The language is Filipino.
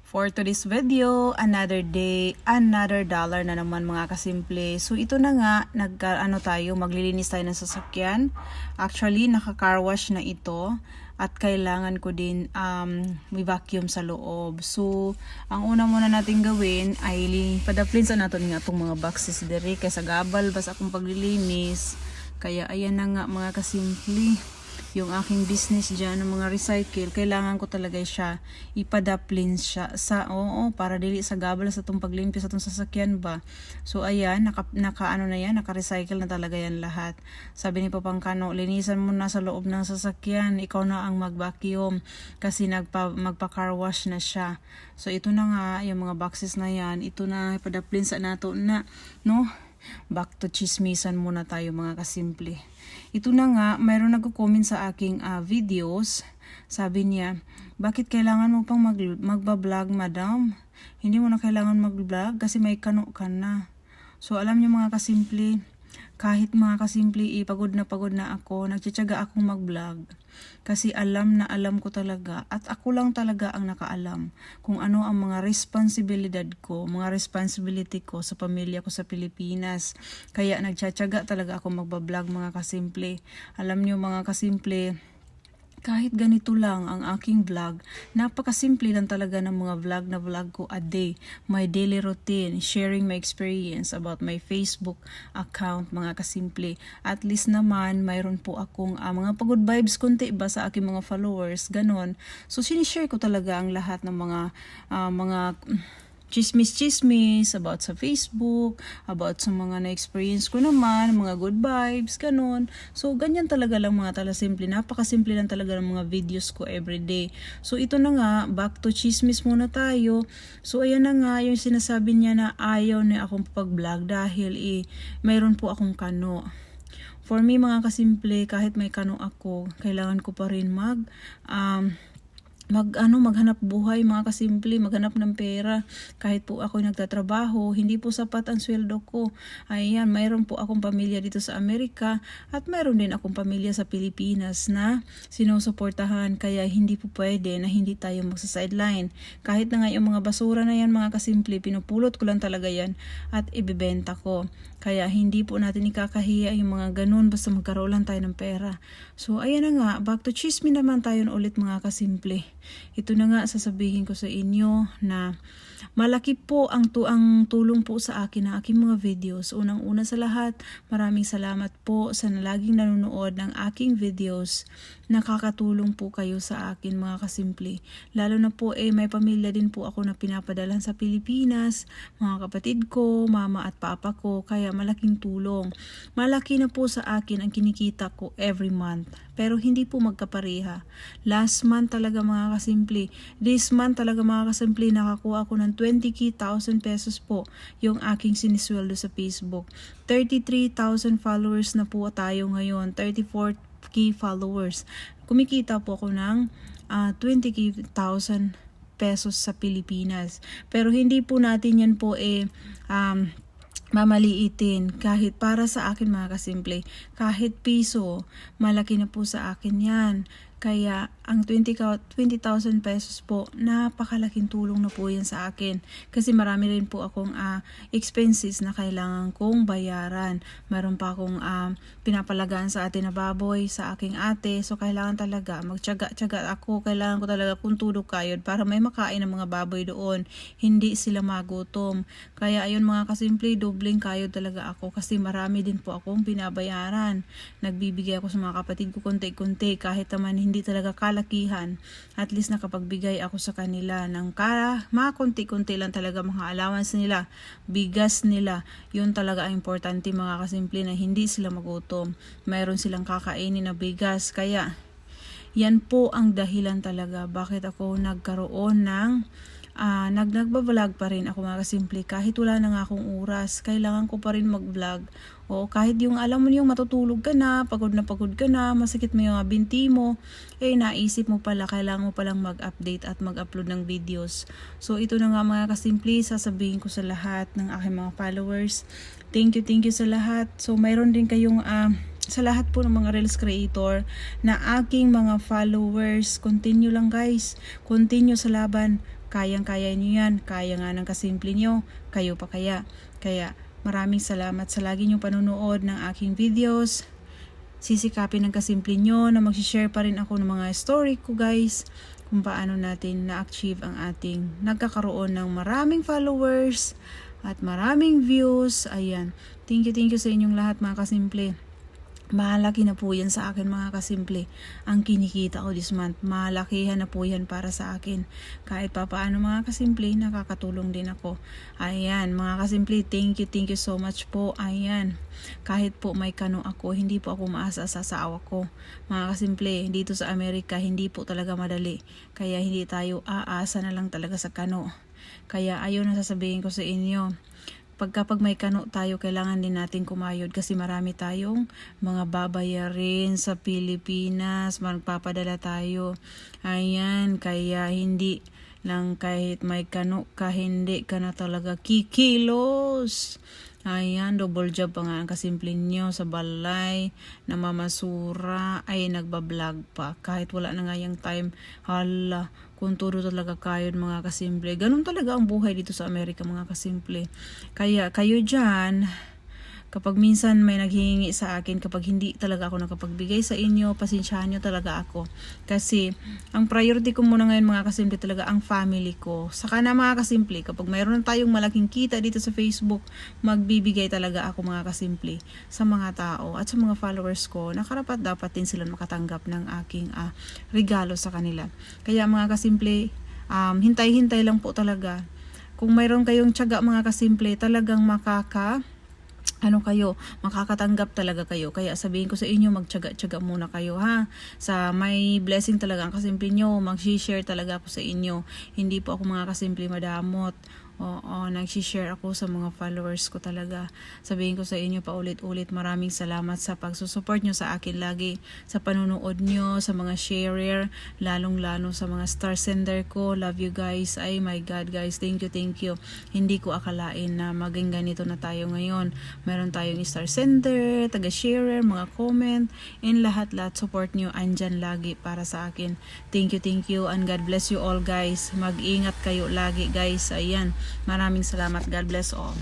For today's video, another day, another dollar na naman mga kasimple. So ito na nga, maglilinis tayo ng sasakyan. Actually, naka-car wash na ito at kailangan ko din may vacuum sa loob. So, ang una muna natin gawin ay padaplinsan natin nga itong mga boxes dere kaysa gabal basta akong paglilinis. Kaya ayan na nga mga kasimple. Yung aking business dyan ng mga recycle, kailangan ko talaga siya ipadaplin siya sa para dili sa gabal sa itong paglimpis sa itong sasakyan ba. So ayan, naka-recycle na talaga yan lahat. Sabi ni Papangkano, linisan mo na sa loob ng sasakyan, ikaw na ang mag-vacuum kasi magpa-car wash na siya. So ito na nga, yung mga boxes na yan, ito na ipadaplin sa nato na, no? Back to chismisan muna tayo mga kasimple. Ito na nga, mayroon nagko-comment sa aking videos. Sabi niya, bakit kailangan mo pang magbablog madam? Hindi mo na kailangan mag-vlog kasi may kano ka na. So alam niyo mga kasimple, kahit mga kasimple pagod na ako, nagtsatsaga akong mag-vlog. Kasi alam ko talaga at ako lang talaga ang nakaalam kung ano ang mga responsibilidad ko, mga responsibility ko sa pamilya ko sa Pilipinas. Kaya nagtsatsaga talaga ako magbablog mga kasimple. Alam niyo mga kasimple, kahit ganito lang ang aking vlog, napakasimple lang talaga ng mga vlog ko a day. My daily routine, sharing my experience about my Facebook account mga kasimple. At least naman, mayroon po akong mga pagod vibes konti ba sa aking mga followers, ganon. So sinishare ko talaga ang lahat ng mga chismis about sa Facebook, about sa mga na-experience ko naman, mga good vibes, ganun. So, ganyan talaga lang mga simple. Napakasimple lang talaga ng mga videos ko everyday. So, ito na nga, back to chismis muna tayo. So, ayan na nga, yung sinasabi niya na ayaw na akong pag-vlog dahil mayroon po akong kano. For me, mga kasimple, kahit may kano ako, kailangan ko pa rin maghanap buhay mga kasimple, maghanap ng pera. Kahit po ako nagtatrabaho, hindi po sapat ang sweldo ko. Ayan, mayroon po akong pamilya dito sa Amerika at mayroon din akong pamilya sa Pilipinas na sinusuportahan. Kaya hindi po pwede na hindi tayo magsa-sideline. Kahit na nga yung mga basura na yan mga kasimple, pinupulot ko lang talaga yan at ibebenta ko. Kaya hindi po natin ikakahiya yung mga ganun basta magkaroon lang tayo ng pera. So ayan na nga, back to chisme naman tayo ulit mga kasimple. Ito na nga sasabihin ko sa inyo na malaki po ang tulong po sa akin ng aking mga videos. Unang-una sa lahat, maraming salamat po sa laging nanonood ng aking videos. Nakakatulong po kayo sa akin mga kasimple. Lalo na po may pamilya din po ako na pinapadalan sa Pilipinas, mga kapatid ko, mama at papa ko, kaya malaking tulong. Malaki na po sa akin ang kinikita ko every month. Pero hindi po magkapareha. Last month talaga mga kasimple. This month talaga mga kasimple, nakakuha ako ng 20,000 pesos po yung aking sinisweldo sa Facebook. 33,000 followers na po tayo ngayon. 34K followers. Kumikita po ako ng 20,000 pesos sa Pilipinas. Pero hindi po natin yan po mamaliitin. Kahit para sa akin mga kasimple, kahit piso, malaki na po sa akin yan. Kaya ang 20,000 pesos po, napakalaking tulong na po yan sa akin. Kasi marami rin po akong expenses na kailangan kong bayaran. Meron pa akong pinapalagaan sa atin na baboy, sa aking ate. So kailangan talaga magtiyaga ako. Kailangan ko talaga kung tulog kayod para may makain ng mga baboy doon. Hindi sila magutom. Kaya ayun mga kasimple, dobling kayod talaga ako. Kasi marami din po akong binabayaran. Nagbibigay ako sa mga kapatid ko konti-konti kahit naman hindi talaga kalakihan. At least nakapagbigay ako sa kanila ng mga konti-konti lang talaga mga allowance nila, bigas nila. Yun talaga ang importante mga kasimple na hindi sila magutom. Mayroon silang kakainin na bigas. Kaya yan po ang dahilan talaga bakit ako nagkaroon ng nagbablog pa rin ako mga kasimple. Kahit wala na nga akong oras, kailangan ko pa rin mag-vlog. O kahit yung alam mo yung matutulog ka na, pagod ka na, masakit mo yung binti mo, naisip mo pala, kailangan mo palang mag-update at mag-upload ng videos. So ito na nga mga kasimple, sasabihin ko sa lahat ng aking mga followers. Thank you sa lahat. So mayroon din kayong sa lahat po ng mga Reels creator na aking mga followers, continue lang guys, continue sa laban, Kayang-kaya niyo yan. Kaya nga ng kasimple niyo. Kayo pa kaya. Kaya maraming salamat sa lagi niyong panunood ng aking videos. Sisikapin ng kasimple nyo na mag-share pa rin ako ng mga story ko guys. Kung paano natin na-achieve ang ating nagkakaroon ng maraming followers at maraming views. Ayan. Thank you sa inyong lahat mga kasimple. Malaki na po yan sa akin mga kasimple. Ang kinikita ko this month, malakihan na po yan para sa akin. Kahit pa paano mga kasimple, nakakatulong din ako. Ayan, mga kasimple, thank you so much po. Ayan, kahit po may kano ako, hindi po ako maasa sa asawa ko. Mga kasimple, dito sa Amerika, hindi po talaga madali. Kaya hindi tayo aasa na lang talaga sa kano. Kaya ayun ang sasabihin ko sa inyo. Pag may kano tayo, kailangan din natin kumayod kasi marami tayong mga babayarin sa Pilipinas, magpapadala tayo. Ayan, kaya hindi lang kahit may kano ka, hindi ka na talaga kikilos. Ayan, double job pa nga ang kasimple nyo sa balay, namamasura, ay nagbablog pa. Kahit wala na nga yung time, hala, kung turo talaga kayo mga kasimple. Ganun talaga ang buhay dito sa Amerika mga kasimple. Kaya kayo dyan, kapag minsan may naghihingi sa akin, kapag hindi talaga ako nakapagbigay sa inyo, pasensyahan nyo talaga ako. Kasi, ang priority ko muna ngayon mga kasimple talaga ang family ko. Saka na mga kasimple, kapag mayroon tayong malaking kita dito sa Facebook, magbibigay talaga ako mga kasimple sa mga tao at sa mga followers ko. Nakarapat dapat din sila makatanggap ng aking regalo sa kanila. Kaya mga kasimple, hintay-hintay lang po talaga. Kung mayroon kayong tiyaga mga kasimple, talagang makakatanggap talaga kayo. Kaya sabihin ko sa inyo, magtiyaga-tiyaga muna kayo ha. Sa may blessing talaga ang kasimple nyo, mag-share talaga ako sa inyo. Hindi po ako mga kasimple madamot. Oo, nag-share ako sa mga followers ko talaga. Sabihin ko sa inyo paulit-ulit, maraming salamat sa pagsusupport nyo sa akin lagi. Sa panunood nyo, sa mga sharer, lalong-lalo sa mga star sender ko. Love you guys. Ay my God guys, thank you. Hindi ko akalain na maging ganito na tayo ngayon. Meron tayong star sender, taga-sharer, mga comment, and lahat-lahat support nyo andyan lagi para sa akin. Thank you, and God bless you all guys. Mag-ingat kayo lagi guys. Ayan. Maraming salamat. God bless all.